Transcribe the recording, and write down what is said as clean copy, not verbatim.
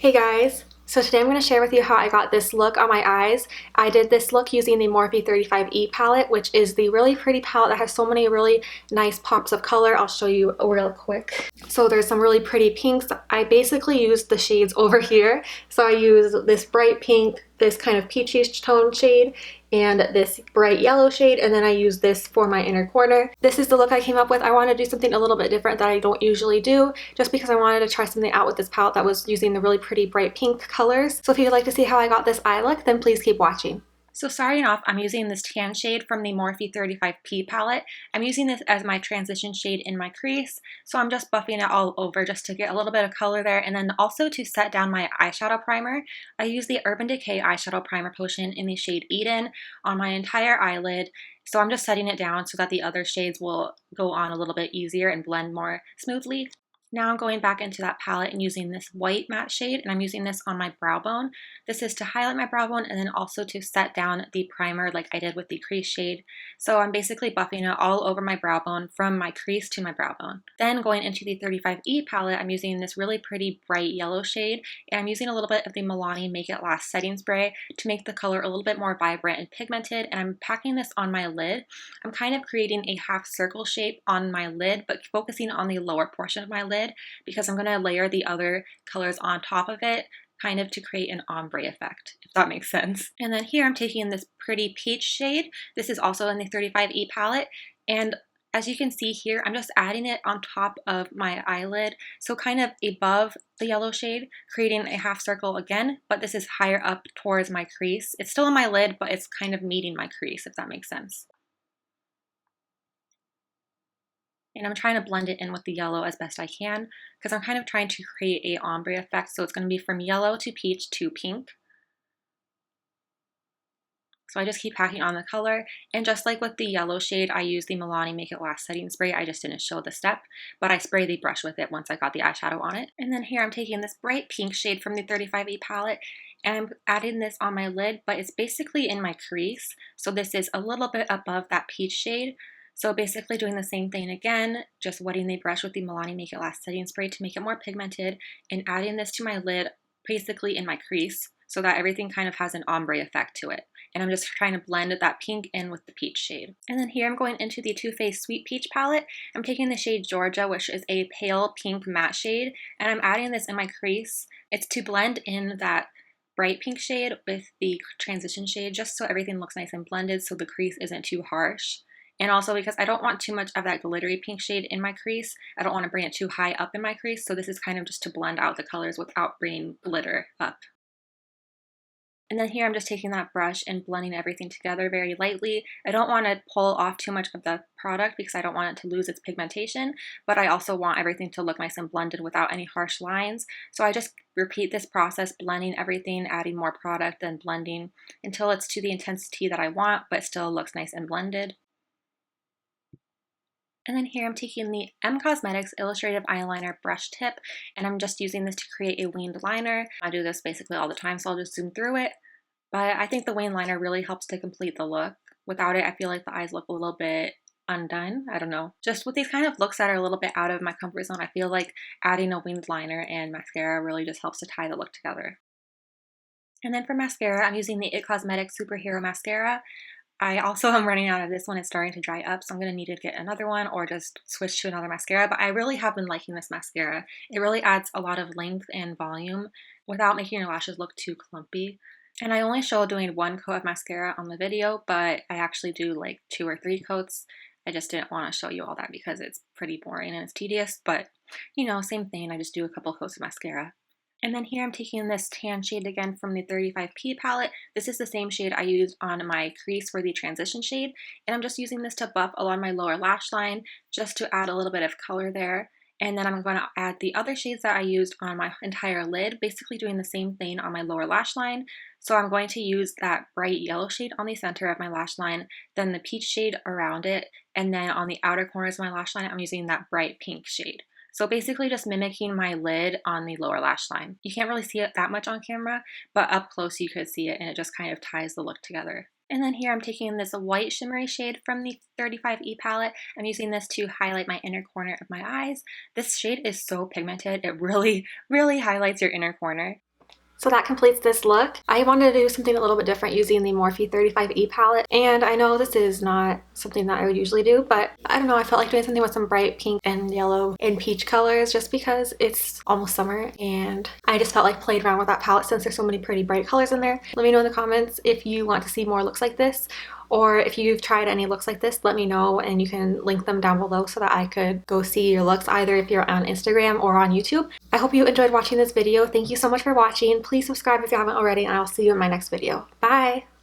Hey guys, so today I'm going to share with you how I got this look on my eyes. I did this look using the Morphe 35E palette, which is the really pretty palette that has so many really nice pops of color. I'll show you real quick. So there's some really pretty pinks. I basically used the shades over here. So I used this bright pink, this kind of peachy tone shade, and this bright yellow shade, and then I use this for my inner corner. This is the look I came up with. I wanted to do something a little bit different that I don't usually do, just because I wanted to try something out with this palette that was using the really pretty bright pink colors. So if you'd like to see how I got this eye look, then please keep watching. So starting off, I'm using this tan shade from the Morphe 35P palette. I'm using this as my transition shade in my crease. So I'm just buffing it all over just to get a little bit of color there. And then also to set down my eyeshadow primer, I use the Urban Decay eyeshadow primer potion in the shade Eden on my entire eyelid. So I'm just setting it down so that the other shades will go on a little bit easier and blend more smoothly. Now I'm going back into that palette and using this white matte shade, and I'm using this on my brow bone. This is to highlight my brow bone and then also to set down the primer like I did with the crease shade. So I'm basically buffing it all over my brow bone from my crease to my brow bone. Then going into the 35E palette, I'm using this really pretty bright yellow shade, and I'm using a little bit of the Milani Make It Last setting spray to make the color a little bit more vibrant and pigmented, and I'm packing this on my lid. I'm kind of creating a half circle shape on my lid, but focusing on the lower portion of my lid, because I'm going to layer the other colors on top of it, kind of to create an ombre effect, if that makes sense. And then here I'm taking this pretty peach shade. This is also in the 35E palette, and as you can see here, I'm just adding it on top of my eyelid, so kind of above the yellow shade, creating a half circle again, but this is higher up towards my crease. It's still on my lid, but it's kind of meeting my crease, if that makes sense. And I'm trying to blend it in with the yellow as best I can, because I'm kind of trying to create a ombre effect. So it's going to be from yellow to peach to pink. So I just keep packing on the color. And just like with the yellow shade, I use the Milani Make It Last setting spray. I just didn't show the step, but I spray the brush with it once I got the eyeshadow on it. And then here I'm taking this bright pink shade from the 35E palette, and I'm adding this on my lid, but it's basically in my crease. So this is a little bit above that peach shade. So basically doing the same thing again, just wetting the brush with the Milani Make It Last setting spray to make it more pigmented, and adding this to my lid basically in my crease so that everything kind of has an ombre effect to it. And I'm just trying to blend that pink in with the peach shade. And then here I'm going into the Too Faced Sweet Peach palette. I'm taking the shade Georgia, which is a pale pink matte shade, and I'm adding this in my crease. It's to blend in that bright pink shade with the transition shade, just so everything looks nice and blended so the crease isn't too harsh. And also because I don't want too much of that glittery pink shade in my crease. I don't want to bring it too high up in my crease, so this is kind of just to blend out the colors without bringing glitter up. And then here I'm just taking that brush and blending everything together very lightly. I don't want to pull off too much of the product because I don't want it to lose its pigmentation, but I also want everything to look nice and blended without any harsh lines. So I just repeat this process, blending everything, adding more product and blending until it's to the intensity that I want, but still looks nice and blended. And then here I'm taking the Cosmetics Illustrative Eyeliner brush tip, and I'm just using this to create a winged liner. I do this basically all the time, so I'll just zoom through it. But I think the winged liner really helps to complete the look. Without it, I feel like the eyes look a little bit undone. I don't know. Just with these kind of looks that are a little bit out of my comfort zone, I feel like adding a winged liner and mascara really just helps to tie the look together. And then for mascara, I'm using the Cosmetics Superhero Mascara. I also am running out of this one. It's starting to dry up, so I'm going to need to get another one or just switch to another mascara. But I really have been liking this mascara. It really adds a lot of length and volume without making your lashes look too clumpy. And I only show doing one coat of mascara on the video, but I actually do like 2 or 3 coats. I just didn't want to show you all that because it's pretty boring and it's tedious. But, you know, same thing. I just do a couple coats of mascara. And then here I'm taking this tan shade again from the 35P palette. This is the same shade I used on my crease for the transition shade. And I'm just using this to buff along my lower lash line just to add a little bit of color there. And then I'm going to add the other shades that I used on my entire lid, basically doing the same thing on my lower lash line. So I'm going to use that bright yellow shade on the center of my lash line, then the peach shade around it, and then on the outer corners of my lash line, I'm using that bright pink shade. So basically just mimicking my lid on the lower lash line. You can't really see it that much on camera, but up close you could see it, and it just kind of ties the look together. And then here I'm taking this white shimmery shade from the 35E palette. I'm using this to highlight my inner corner of my eyes. This shade is so pigmented, it really highlights your inner corner. So that completes this look. I wanted to do something a little bit different using the Morphe 35E palette, and I know this is not something that I would usually do, but I don't know, I felt like doing something with some bright pink and yellow and peach colors just because it's almost summer, and I just felt like playing around with that palette since there's so many pretty bright colors in there. Let me know in the comments if you want to see more looks like this, or if you've tried any looks like this, let me know and you can link them down below so that I could go see your looks either if you're on Instagram or on YouTube. I hope you enjoyed watching this video. Thank you so much for watching. Please subscribe if you haven't already, and I'll see you in my next video. Bye!